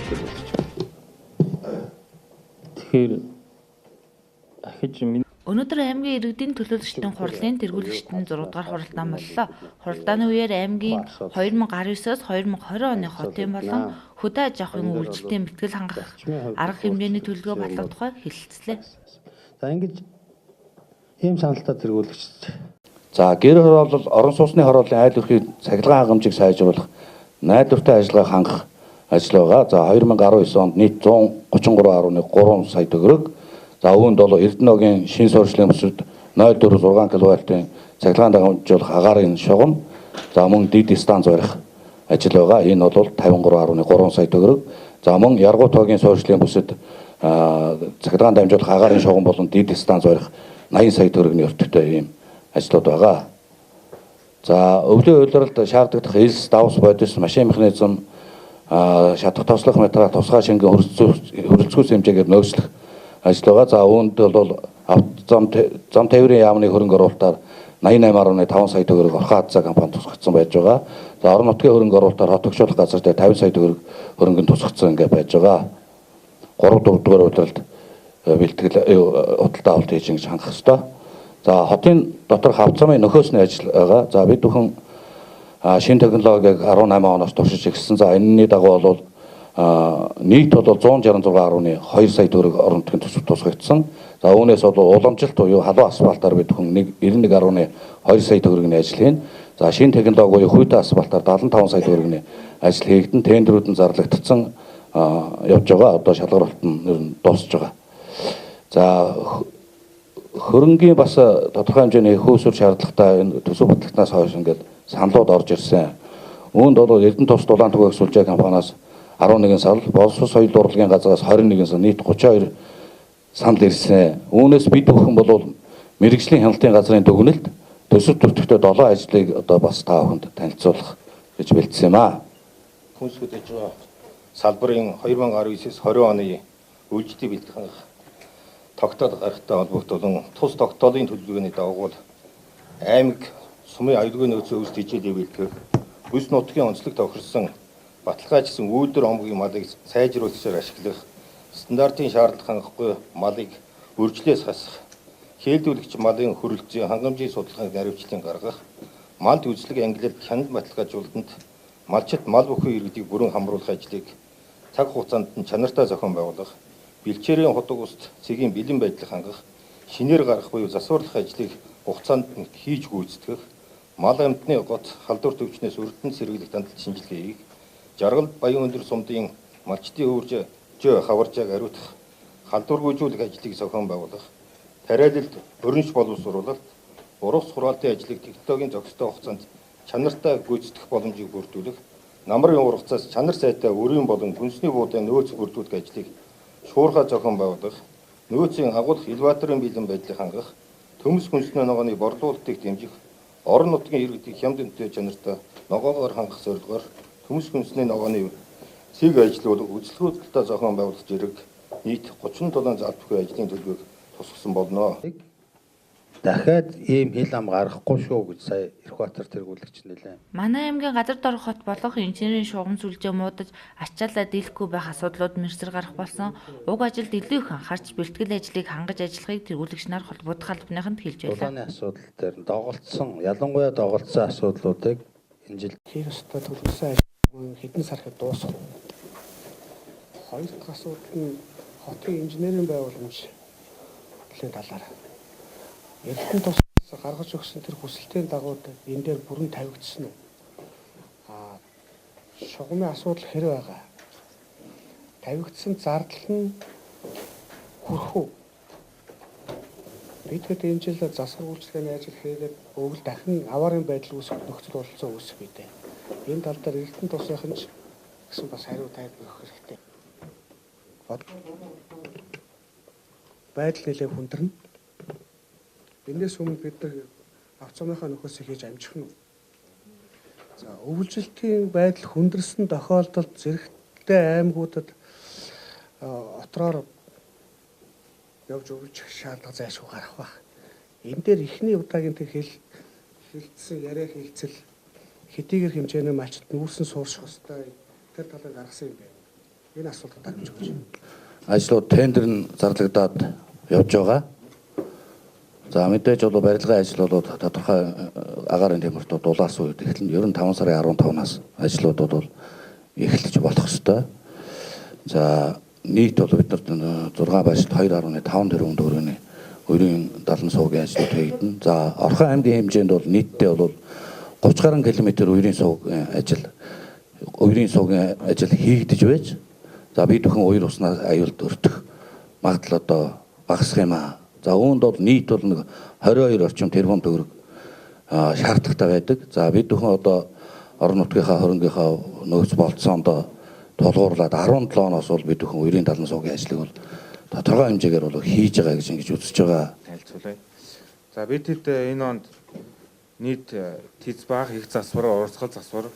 Тэгэхээр ахиж Өнөөдөр аймгийн иргэдийн төлөөлөгчдийн хурлын тэргүүлэгчдийн 6 дугаар хуралдаан боллоо. Хуралдааны үеэр аймгийн 2019-с 2020 оны хотын болон хөдөө аж ахуйн үйлчлэлтийн бэлтгэл хангах арга хэмжээний төлөвлөгөө батлах тухай хэлэлцлээ. За ингэж ийм саналтай тэргүүлэгч. За гэр хор бол орон сууцны хорооллын айл өрхийн цахилгаан хангамжийг сайжруулах найдвартай ажиллагааг хангах ажил байгаа. За 2019 онд нийт 133.3 сая төгрөг. За үүнд бол Эрдэнэгийн шин суурьшлийн бүсэд 0.46 кВт-ийн цахилгаан хангамжуулах агаарын шугам. За мөн дид станц барих ажил байгаа. Энэ бол 53.3 сая төгрөг. За мөн Яргуутгийн суурьшлийн бүсэд цахилгаан дамжуулах агаарын шугам болон дид станц барих 80 сая төгрөгийн өртөгтэй ийм ажлууд байгаа. За өвлийн үйлрэлд шаардлагатай элс, давс, бодис, машин механизм, шатах тослох материал, тусгай шингэн хөрөлцгөөс хэмжээгээр нөөцлөх ажил байгаа. За үүнд бол зам тээврийн яамны хөрөнгө оруулалтаар 88.5 сая төгрөг Орхон хадзаа компани тусгагдсан байж байгаа. За орон нутгийн хөрөнгө оруулалтаар хот өгшүүлэх газар дээр 50 сая төгрөг хөрөнгө тусгагдсан ингээ байж байгаа. 3 дугаар үйлрэлд бэлтгэл худалдаа авалт хийж ингэж хангах ёстой. За хотын доторх хавц замын нөхөөсний ажил байгаа. За бид бүхэн шинэ технологиг 18 оноос туршиж эхэлсэн. За энэний дагуу бол нийт бол 166.2 сая төгрөг орон нутгийн төсөв тусгагдсан. За үүнээс бол уламжилт буюу халуун асфальтаар бид бүхэн 91.2 сая төгрөгийн ажил хийн. За шинэ технологи буюу хүйтэн асфальтаар 75 сая төгрөгийн ажил хийгдэн тендерүүд нь зарлагдсан явж байгаа. Одоо шалгаруулалт нь ер нь дуусж байгаа. За хөрөнгийн бас тодорхой хэмжээний хөөсөр шаардлагатай энэ төсөв батлагнаас хойш ингээд саналууд орж ирсэн. Үүнд бол Эрдэнэ тус дулаан түгээх сүлжээ компаниас 11 санал, боловсрол соёл урлагийн газраас 21 санал, нийт 32 санал ирсэн. Үүнээс бид бүхэн бол мэрэгжлийн хяналтын газрын дүгнэлт төсөв төртөгтэй 7 ажлыг одоо бас та бүхэнд танилцуулах гэж бэлдсэн юм аа. Хүнсгэж байгаа салбарын 2019-с 20 оны үйлчлэлийг бэлтгэх тогтоол гарахтай холбогдуулан тус тогтоолын төлөвлөгөөний дагуу аймаг сумын аюулгүй нөөцийн өвс хичээлийг бэлтгэх, бүс нутгийн онцлог тохирсон баталгаажсан үйлдвэр омгийн малыг сайжруулахаар ашиглах, стандартын шаардлага хангахгүй малыг үржлээс хасах, хээлдүүлэгч малын хөрөлцийн хангамжийн судалгааг наривчлан гаргах, малд үзлэг ангилалд хяналт баталгаажуулалтанд малчит мал бүхэн иргэдийг бүрэн хамруулах ажлыг цаг хугацаанд нь чанартай зохион байгуулах, бэлчээрийн худаг уст цэгийн бэлэн байдлыг хангах, шинээр гарах буюу засварлах ажлыг хугацаанд нь хийж гүйцэтгэх, мал амьтны гот халдвар төвчнөөс өртөнд сэргийлэх дандалт шинжилгээ хийх, жаргал баян өндөр сумдын малчтын өвөрж хаваржааг ариутгах, халдваргүйжүүлэх ажлыг зохион байгуулах, тариалалд өрнөж боловсруулалт, ургац хураалтын ажлыг технологийн зохистой хугацаанд чанартай гүйцэтгэх боломжийг бүрдүүлэх, намрын ургацаас чанар сайтай өрийн болон хүнсний буудлын нөөц бүрдүүлэх ажлыг шуурхай зохион байгуулах, нөөцийн агуулах элеваторын бэлэн байдлыг хангах, төмс хүнсний ногооны борлуулалтыг дэмжих, орон нутгийн иргэдийг хямд үнэтэй чанартай ногоогоор хангах зорилгоор төмс хүнсний ногооны цэг ажлууд үзэлгүүдэлтэй зохион байгуулах зэрэг нийт 37 залт бүхий ажлын төлөвийг тусгасан болно. Дахиад ийм хил ам гарахгүй шүү гэж сая Эрхбаатар тэргүүлэгч нэлээ. Манай аймгийн газар дорох хот болох инженерийн шугам сүлжээ муудаж ачаалаа дийлэхгүй байх асуудлууд мэрсэр гарах болсон. Уг ажилд илүү их анхаарч бэлтгэл ажлыг хангаж ажиллахыг тэргүүлэгч нар холбоотой албаныханд хэлж байлаа. Улааны асуудал дээр доголдсон, ялангуяа доголдсон асуудлуудыг энэ жил хийх ёстой төлөвлөсөн ажил хэдэн сард дуусах. Хоёр дахь асуудал нь хотын инженерийн байгууламж талаар. Эрдэнэ тус гаргаж өгсөн тэр хүсэлтийн дагуу энэ дээр бүрэн тавигдсан уу? Шугамын асуудал хэрэг байгаа. Тавигдсан зардал нь хүрэх үү? Бид хэд энэ жил засвар үйлчлэгээний ажил хийгээд өвөл дахин аваарын байдал үүсэх нөхцөл бололцоо үүсэх үедээ энэ тал дээр Эрдэнэ тусынхан ч гэсэн бас хариу тайлбар өгөх хэрэгтэй. Байдал нэлээд хүндэрнэ. Энээс өмнө бид нар авцамынхаа нөхөөсөө хийж амжих нь. За өвөлжилтийн байдал хүндэрсэн тохиолдолд зэрэгтэй аймагуудад отроор явж өвөлжих шаардлага зайлшгүй гарах баг. Энэ дээр эхний удаагийн тэр хэлэлцсэн яриа хэлцэл хэдийгээр хэмжээний малчд нүүрсэн суурших хөстэй тэр талыг гаргасан юм байна. Энэ асуудал дарамж өгч. Ажлууд тендер нь зарлагдаад явж байгаа. За мэдээж бол барилгын ажил бол тодорхой агаарын температур дулаасан үед эхэлнэ. Ер нь 5 сарын 15-наас ажлуудад бол эхэлж болох ёстой. За нийт бол бид нар 6 байшид 2.5 тэрбум төгрөгийн өрийн 70 суугийн ажлууд хийгдэн. За Орхон аймгийн хэмжээнд бол нийтдээ бол 30 гаруй километр өрийн суугийн ажил хийгдэж байж. За бид бүхэн уур уснаас аюулд өртөх магадлал одоо багасах юм аа. За үүнд бол нийт бол нэг 22 орчим тэрбум төгрөг шаардлагатай байдаг. За бид бүхэн одоо орон нутгийнхаа хөрөнгөийнхөө нөөц болцоонд тулгуурлаад 17 оноос бол бид бүхэн өрийн 70 суугийн ажлыг бол тодорхой хэмжээгээр бол хийж байгаа гэж ингэж үзэж байгаа. Танилцуулъя. За бид хэд энэ онд нийт тэц баах их засвар, урсгал засвар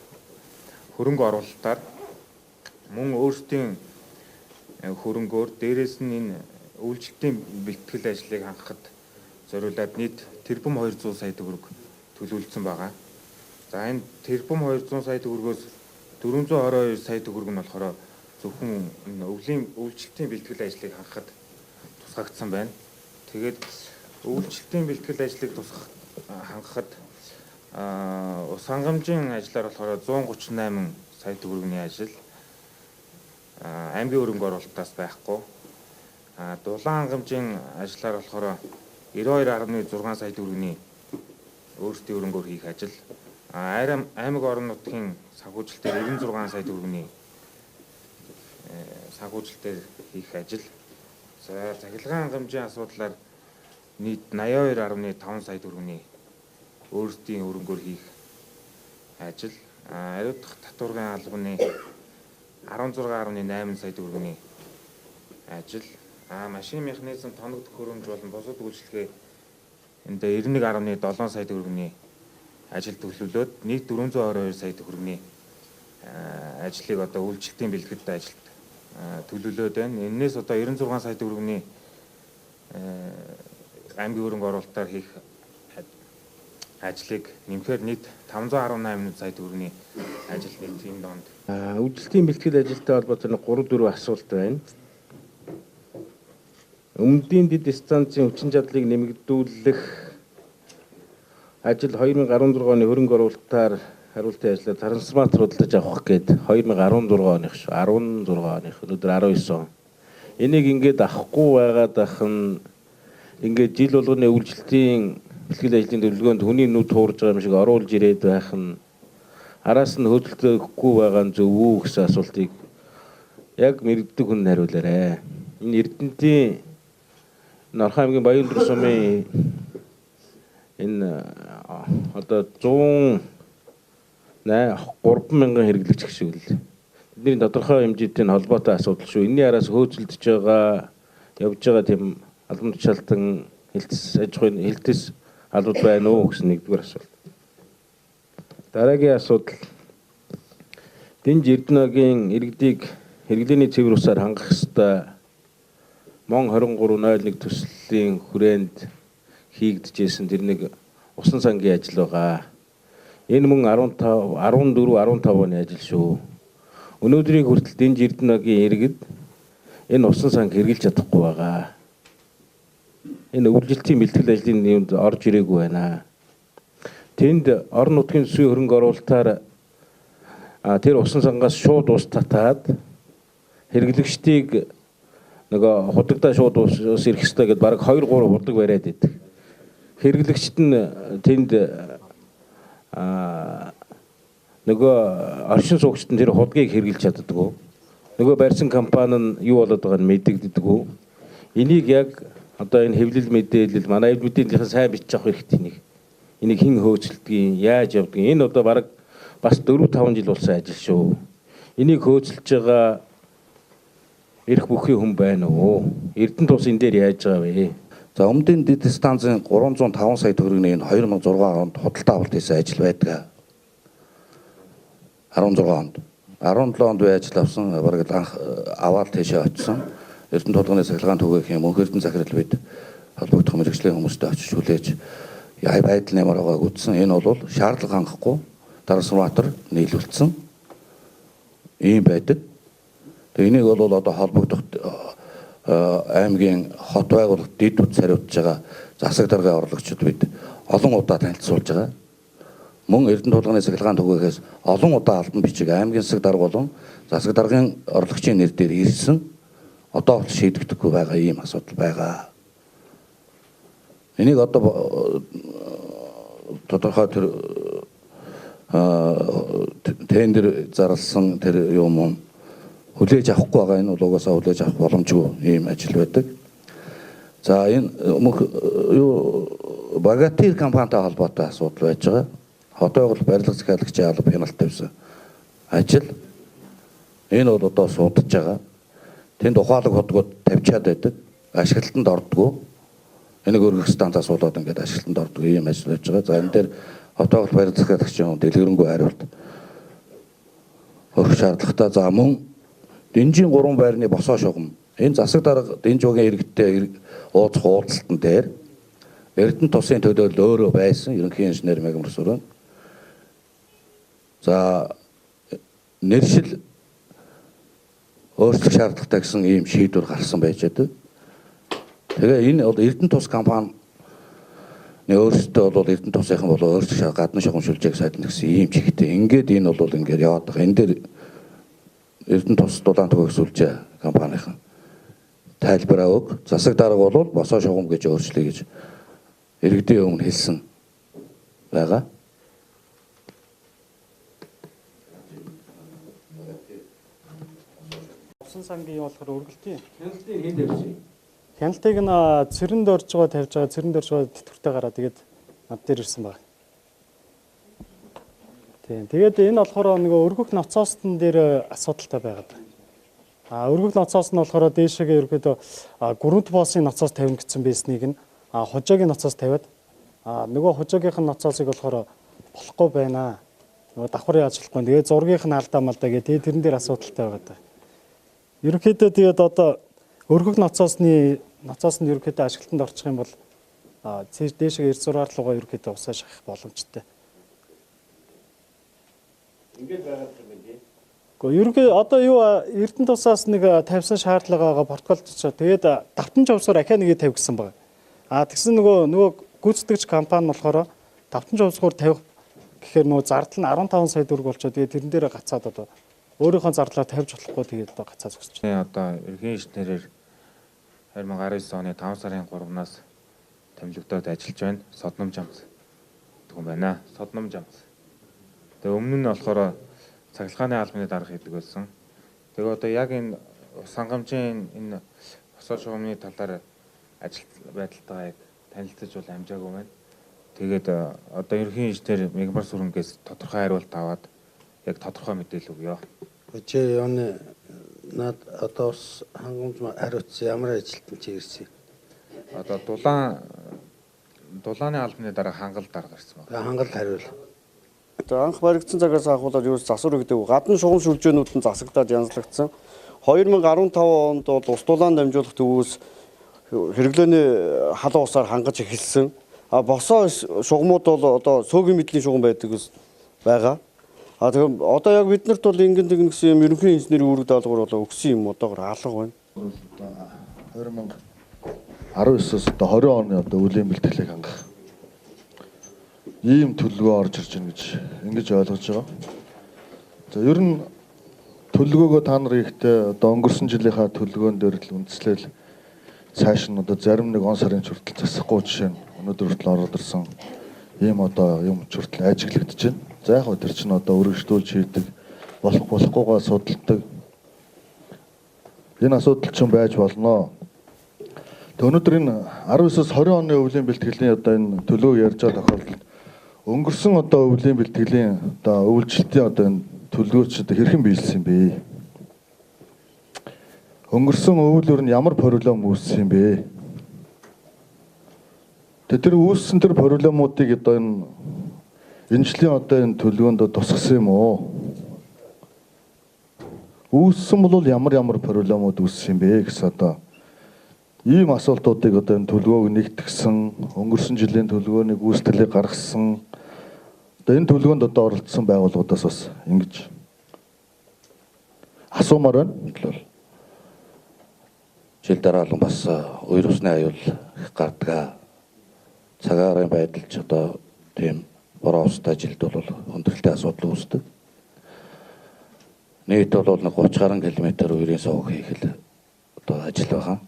хөрөнгө оруулалтаар мөн өөрсдийн хөрөнгөөр дээрээс нь энэ үйлчлэлтийн бэлтгэл ажлыг хангахад зориулаад нийт тэрбум 200 сая төгрөг төлөвлөсөн байгаа. За энэ тэрбум 200 сая төгрөгөөс 422 сая төгрөг нь болохоор зөвхөн өвлийн үйлчлэлтийн бэлтгэл ажлыг хангахад тусгагдсан байна. Тэгээд үйлчлэлтийн бэлтгэл ажлыг хангахад ус хангамжийн ажлаар болохоор 138 сая төгрөгийн ажил аймгийн хөрөнгө оруулалтаас байхгүй. Дулаан хангамжийн ажлаар болохоор 92.6 сая төгрөгийн өөрсдийн хөрөнгөөр хийх ажил. Аймаг орон нутгийн санхүүжилтээр 96 сая төгрөгийн санхүүжилтээр хийх ажил. За цахилгаан хангамжийн асуудлаар нийт 82.5 сая төгрөгийн өөрсдийн хөрөнгөөр хийх ажил. Ариутгах татваргын албаны 16.8 сая төгрөгийн ажил. Машин механизм тоногдох хөрөмж болон бусад үйлчлэгээ энд 91.7 сая төгрөгийн ажил төлөвлөлөөд нийт 422 сая төгрөгийн ажлыг одоо үйлчлэлтийн бэлтгэл ажилд төлөвлөлөөд байна. Энээс одоо 96 сая төгрөгийн аймгийн хөрөнгө оруулалтаар хийх ажлыг нэмэхээр нийт 518 сая төгрөгийн ажил нийт энэ донд. Үйлчлэлийн бэлтгэл ажилтай холбоотой 3-4 асуулт байна. Өмнөдийн дэд станцын хүчин чадлыг нэмэгдүүлэх ажил 2016 оны хөрөнгө оруулалтаар хариултын ажлаар трансформатор худалдаж авах гээд 2016 оных шүү. 16 оных өнөөдөр 19 он. Энийг ингээд авахгүй байгаад ахын ингээд жил болгоны үйлчлэлийн бэлтгэл ажлын төлөвлөгөөнд хүний нүд туурж байгаа юм шиг оруулж ирээд байх нь араас нь хөдөлгөөхгүй байгаа нь зөв үү гэсэн асуултыг яг мэрэгдэг хүн хариулаарай. Энэ Эрдэнэтийн Орхон аймгийн Баянүр сумын энэ одоо 103,000 хэрэглэгч гişвэл бидний тодорхой хэмжээтэй холбоотой асуудал шүү. Энийн араас хөөцөлдөж байгаа явж байгаа тийм албан тушаалтан аж ахуйн хэлтс алууд байна уу гэсэн нэгдүгээр асуулт. Дараагийн асуудал Дэнж Эрдэнэгийн иргэдийг хэрэглээний цэвэр усаар хангах ёстой Мон 2301 төслийн хүрээнд хийгдэжсэн тэр нэг усан сангийн ажил байгаа. Энэ мөн 14 15 оны ажил шүү. Өнөөдрийн хүртэл Дэнж Эрдэнэгийн иргэд энэ усан санг хэрэгжилж чадахгүй байгаа. Энэ үйлчлэлтийн бэлтгэл ажлын юмд орж ирээгүй байна. Тэнд орон нутгийн засгийн хөрөнгө оруулалтаар тэр усан сангаас шууд ус татаад хэрэглэгчдийг нөгөө худагдаа шууд ус ирэх ёстой гэдээ бараг 2-3 худаг бариад идэг. Хэрэглэгчд нь тэнд нөгөө оршин суугчид нь тэр худгийг хэрэгжилж чаддаггүй. Нөгөө барьсан компани нь юу болоод байгааг нь мэддэгддэггүй. Энийг яг одоо энэ хэвлэл мэдээлэл манай эд мэдээллийнхэн сайн бичих хэрэгтэй энийг хэн хөөцөлдгийг яаж явдгийг энэ одоо бараг бас 4-5 жил болсон ажил шүү. Энийг хөөцөлж байгаа эрх бүхий хүн байна уу? Эрдэнэт тус энэ дээр яаж байгаа вэ? За өмнөдийн дэд станцын 305 сая төгрөгийн 2006 онд худалдаа авалт хийсэн ажил байдаг. 16 онд 17 онд үе ажил авсан бараг анх аваад тийшээ очсон. Эрдэнэт тулгууны цахилгаан түгээх юм Эрдэнэт захирал бид холбогдох мэргэжлийн хүмүүстэй очиж хүлээж яа байдал нэмэр байгааг үзсэн. Энэ бол шаардлага хангахгүй трансформатор нийлүүлсэн. Ийм байдаг. Тэгээ энийг бол одоо холбогдох аймгийн хот байгууллагт дэд үт сариутж байгаа засаг даргын орлогчид бид олон удаа танилцуулж байгаа. Мөн Эрдэнэ тулгааны цахилгаан түгээгээс олон удаа албан бичиг аймгийн засаг дарга болон засаг даргын орлогчийн нэр дээр ирсэн. Одоо бол шийдэгдэхгүй байгаа ийм асуудал байгаа. Энийг одоо тодорхой тэр тендер зарласан тэр юм хүлээж авахгүй байгаа. Энэ бол угаасаа хүлээж авах боломжгүй ийм ажил байдаг. За энэ юу Богатир компанитай холбоотой асуудал байж байгаа. Хот байгууллага барилга захиалагчийн алба хяналт тавьсан ажил. Энэ бол одоо судалж байгаа. Тэнд ухаалаг хотгууд тавьчаад байдаг. Ашиглалтанд ордгоо. Энийг өргөх станцаас болоод ингээд ашиглалтанд ордог ийм ажил байж байгаа. За энэ дээр хот байгууллага барилга захиалагчийн дэлгэрэнгүй хариулт өгөх шаардлагатай. За мөн Дэнжийн 3 байрны босоо шугам. Энэ засаг дарга Дэнжигийн иргэдтэй уулзах уулзалтан дээр Эрдэнэ тусын төлөөлөл өөрөө байсан ерөнхий инженер Мегмар Сүрэн. За нэршил өөрчлөх шаардлагатай гэсэн ийм шийдвэр гарсан байж байгаа. Тэгээ энэ бол Эрдэнэ тус компани өөрсдөө бол Эрдэнэ тусынхан болоо өөрчлөх гадны шугамшилжээг сайдна гэсэн ийм чигтэй. Ингээд энэ бол ингээд яваад байгаа. Энэ дээр Эрдэнэ тус дулаан төгсүүлж компанийн тайлбараа өг. Засаг дарга бол босоо шугам гэж өөрчлөе гэж иргэдийн өмнө хэлсэн байгаа. Усан сангийн болохоор өргөлтийн Хяналтыг хэн тавьсан? хяналтыг нь цэрэнд орж байгаа тавьж байгаа, цэрэнд орж байгаа тэтгэвртэй гараад тэгээд над дээр ирсэн байна. Тийм. Тэгээд энэ болохоор нөгөө өргөх ноцоостон дээр асуудалтай байгаад байна. Өргөх ноцоос нь болохоор дээшээгээ ерөөдөө гүрэнт боосын ноцоос тавина гэсэн байсныг нь хужаагийн ноцоос тавиад нөгөө хужаагийнх нь ноцоосыг болохоор болохгүй байна. Нөгөө давхар яаж болохгүй. Тэгээд зургийнх нь алдаа малдаа гэдэг тэрэн дээр асуудалтай байгаа. Ерөнхийдөө тэгээд одоо өргөх ноцооснд ерөнхийдөө ашиглалтанд орчих юм бол дээшээ эрс зургаар руугаа ерөнхийдөө усаа шахах боломжтой. Ингээд байгаад юм байна. Гэхдээ ерөнхий одоо юу Эрдэнэ тусаас нэг тавьсан шаардлагагаа протоколдчихоо. Тэгээд давтан жавсгаар ахаа нэгээ тавь гэсэн байна. Тэгсэн нөгөө гүйцэтгэгч компани болохоор давтан жавсгаар тавих гэхээр нөгөө зардал нь 15 сая төгрөг болчихоо. Тэгээд тэрэн дээр гацаад одоо өөрийнхөө зарлаа тавьж болохгүй тэгээд одоо гацаа зогсож байна. Одоо ерөнхий инженерээр 2019 оны 5 сарын 3-наас томилогдоод ажиллаж байна. Содном жамс гэдэг юм байна. Содном жамс. Тэгээ өмнө нь болохоор цахилгааны албаны дарга хийдэг байсан. Тэгээ одоо яг энэ сангамжийн энэ босоо шугамны талаар ажил байдалтайгаа танилцуулж бол амжаагүй байна. Тэгээд одоо ерөнхий инженер Мегмар Сүрэнгээс тодорхой хариулт аваад яг тодорхой мэдээлэл өгье. Чи яны над одоо хангамж хариуцсан ямар ажилтан чи ирсэн? Одоо дулааны албаны дараа хангал дарга ирсэн байна. Хангал хариул. Анх баригдсан цагаас ахуулаад юу засвар гэдэг гадны шугам сүлжээнүүд нь засагдаад янзлагдсан. 2015 онд бол ус дулаан дамжуулах төвөөс хэрэглээний халуун усаар хангаж эхэлсэн. Босоо шугамуд бол одоо сөөгийн мэдлийн шугам байдаг байгаа. Тэгэхээр одоо яг биднэрт бол ингэн тэгнэ гэсэн юм ерөнхий инженерийн үүрэг даалгавар болоо өгсөн юм одоогоор алга байна. 2019-с одоо 20 оны одоо үлийн бэлтгэлийг хангах ийм төлөвлөгөө орж ирж байна гэж ингэж ойлгож байгаа. За ер нь төлөвлөгөөгөө та нар ихтэй одоо өнгөрсөн жилийнхаа төлөвлөгөөн дээр л үндэслэл цааш нь одоо зарим нэг он сарын хүртэл засахгүй жишээ нь өнөөдөр хүртэл ороод ирсэн ийм одоо юм хүртэл ажиглагдаж байна. За яг тэр чинь одоо өргөжлүүлж хийдэг болохгүйгаа судалдаг. Энэ асуудал чинь байж болно. Өнөөдөр энэ 19-с 20 оны өвлийн бэлтгэлийн одоо энэ төлөв ярьж байгаа тохиолдолд өнгөрсөн одоо өвлийн бэлтгэлийн одоо өвлжилтийн одоо энэ төлөвлөгөөч одоо хэрхэн биелсэн бэ? Өнгөрсөн өвлөөр нь ямар проблем үүссэн бэ? Тэр үүссэн тэр проблемуудыг одоо энэ жилийн одоо энэ төлөвлөгөөнд тусгасан юм уу? Үүссэн бол ямар проблемууд үүссэн бэ гэсэн одоо ийм асуултуудыг одоо энэ төлөвлөгөөг нэгтгэсэн, өнгөрсөн жилийн төлөвлөгөөний гүйцэтгэлийг гаргасан одоо энэ төлөвлөгөөнд одоо оролцсон байгууллагуудаас бас ингэж асуумаар байна. жил дараалан бас үер усны аюул их гардаг. Цагаарын байдал ч одоо тийм бороо устай жилд бол хүндрэлтэй асуудал үүсдэг. Нийт бол нэг 30 гаруй километр үерийн сувг хийх одоо ажил байгаа.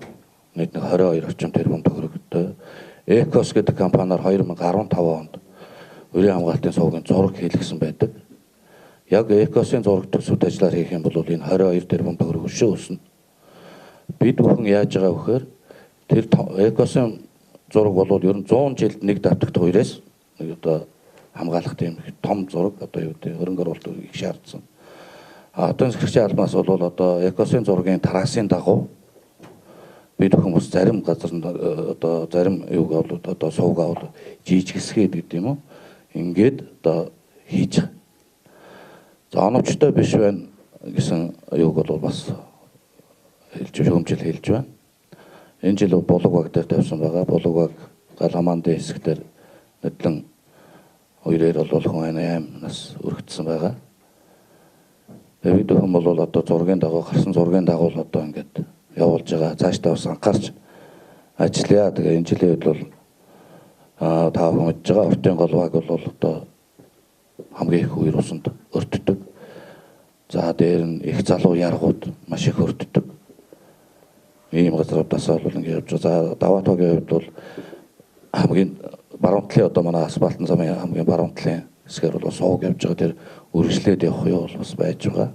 Нийт нэг 22 орчим тэрбум төгрөгтэй. Экос гэдэг компаниар 2015 онд үерийн хамгаалтын сувгийн зураг хийлгэсэн байдаг. Яг Экосын зураг төсөвт ажиллаар хийх юм бол энэ 22 тэрбум төгрөг өшөө өснө. Бид бүхэн яаж байгаа вэхээр тэр Экосын зураг бол ер нь 100 жилд нэг давтагт хоёроос нэг одоо хамгаалах тийм том зураг одоо юу гэдэг хөрөнгө оруулалт их шаардсан. Одоо сэргчийн албанаас бол одоо Экосын зургийн тараасын дагуу бид бүхэн бас зарим газар одоо зарим юуг бол одоо сувгаа бол жижигсгээд гэдэг юм уу ингээд одоо хийж. За оновчтой биш байна гэсэн юуг бол бас хэмжил хэлж байна. Энэ жил булаг баг дээр тавьсан байгаа. Булаг баг галамандын хэсгээр нэдлэн хоёроор бол хүн 8-наас өргөдсөн байгаа. Тэгээд бид бүхэн бол одоо зургийн дагуу гарсан зургийн дагуу одоо ингээд явуулж байгаа. Цаашдаа бас анхаарч ажиллая. Тэгээ энэ жилийн үед бол та бүхэн мэдж байгаа уртын голваг бол одоо хамгийн их үер усанд өртдөг. За дээр нь их залуу яргууд маш их өртдөг. Ийм газруудаас бол ингээд явж байгаа. За даваа тогийн хувьд бол хамгийн баруун талын одоо манай асфальтын замын хамгийн баруун талын хэсгээр бол сууг явж байгаа. Тэр үргэлжлээд явах юу бол бас байж байгаа.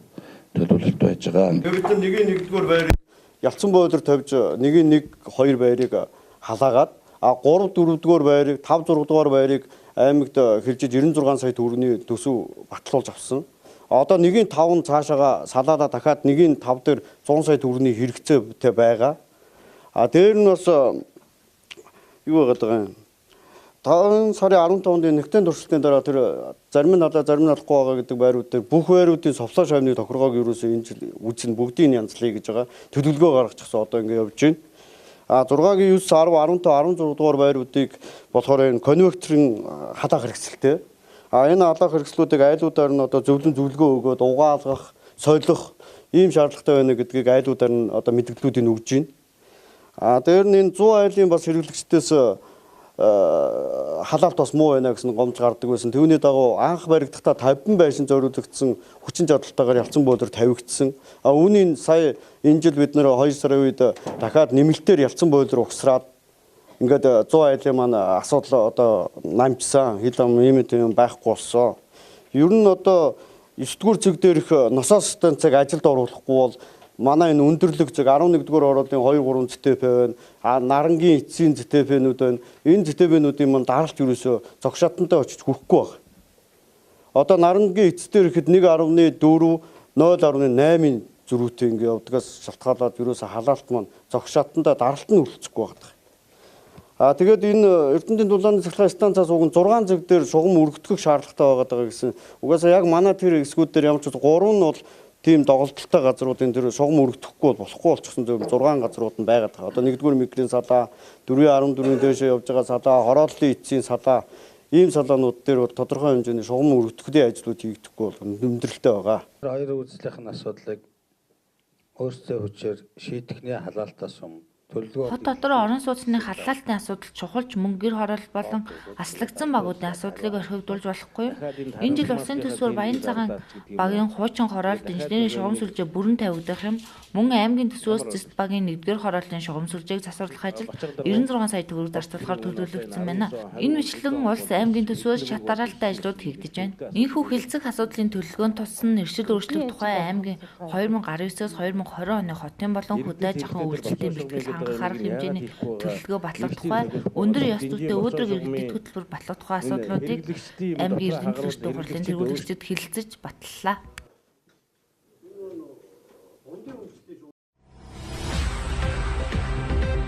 Төлөвлөлт байж байгаа. Бид нэгийн нэгдүгээр байрыг ялцсан бойлоор тавьж нэгийн 1-2 байрыг халаагаад 3-4-р байрыг 5-6-р байрыг аймагт хэржиж 96 сая төгрөгийн төсөв батлуулж авсан. Одоо нэгийн 5 цаашаага салаадаа дахиад нэгийн 5 дээр 100 сая төгрөгийн хэрэгцээтэй байгаа. Дээр нь бас юу байгаа юм. 5 сарын 15-нд нэгтэн туршилтын дараа тэр зарим нь надаа зарим нь надахгүй байгаа гэдэг байрууд дээр бүх байруудын совлоо шавны тохиргоог ерөөсөө энэ жил үзэн бүгдийг янзлая гэж байгаа. Төлөвлөгөө гаргачихсан одоо ингэ явж байна. 6-гийн 9, 10, 15, 16 дугаар байруудыг болохоор энэ конвекторын халаах хэрэгсэлтэй. Энэ халаах хэрэгслүүдийг айлуудаар нь одоо зөвлөгөө өгөөд угаалгах, солих ийм шаардлагатай байна гэдгийг айлуудаар нь одоо мэдээллүүдийг өгж байна. Дээр нь энэ 100 айлын бас хэрэглэгчдээс халаалт бас муу байна гэсэн гомж гардаг байсан. Түүний дагуу анх баригдахдаа 50 байшин зориулагдсан хүчин чадалтайгаар ялцсан боолоор тавигдсан. Үүнийг сая энэ жил бид нэр 2 сарын үед дахиад нэмэлтээр ялцсан боолоор угсраад ингээд 100 айлын маань асуудал одоо намжсан. Хил ам ийм байхгүй болсон. Ер нь одоо 9-р цэг дээрх носоос станцыг ажилд оруулахгүй бол манай энэ өндөрлөг зэг 11-р ороодын 2-3 ЗТП байна. Нарангийн эцсийн ЗТП-нүүд байна. Энэ ЗТП-нүүдийн маань даралт юусоо зогшаатантай очиж хүрэхгүй байна. Одоо нарангийн эцс дээр ихэд 1.4, 0.8-ийн зөрүүтэй ингэ явдгаас шалтгаалаад юусоо халаалт маань зогшаатантай даралт нь үлдчихгүй байна. Тэгээд энэ Эрдэнэтийн дулааны цахилгаан станцаас уг 6 зэг дээр шугам өргөдгөх шаардлагатай байгаа гэсэн. Угаасаа яг манай тэр хэсгүүд дээр ямар ч 3 нь бол тийм доголдолтой газруудын тэр шугам өргөдөхгүй болохгүй болчихсон зөв 6 газрууд нь байгаад байгаа. Одоо 1-р микрийн салаа, 4-14-ийн дээшээ явж байгаа салаа, хорооллын эцсийн салаа, ийм салаанууд дээр тодорхой хэмжээний шугам өргөдөхний ажлууд хийгдэхгүй бол нэмдрэлтэй байгаа. Хоёр үзлийнхэн асуудлыг өөрсдөө хүчээр шийдэхний халаалтаас өмнө Хот дотор орон сууцны халаалтын асуудал чухалч мөн гэр хороолол болон аслагдсан багуудын асуудлыг орхигдуулж болохгүй юу? Энэ жил улсын төсвөр Баян цагаан багийн хуучин хороолт инженерийн шугам сүлжээ бүрэн тавигдах юм. Мөн аймгийн төсвөөс зэст багийн 1-р хорооллын шугам сүлжээг засварлах ажил 96 сая төгрөг зарцуулахаар төлөвлөгдсөн байна. Энэ мэтлэн улс аймгийн төсвөөс шат дараалттай ажлууд хийгдэж байна. Энэхүү хэлцэх асуудлын төлөвлөгөөнд туссан нэршил өөрчлөлт тухай аймгийн 2019-с 2020 оны хотын болон хөдөө аж ахуйн үйлчлэлийн бэлтгэл хангах арга хэмжээний төлөвлөгөө батлах тухай өндөр ёс зүйтэй өөдрөг иргэдэд хөтөлбөр батлах тухай асуудлуудыг аймгийн эрдэнэт төсвийн хурлын тэргүүлэгчид хэлэлцэж батллаа.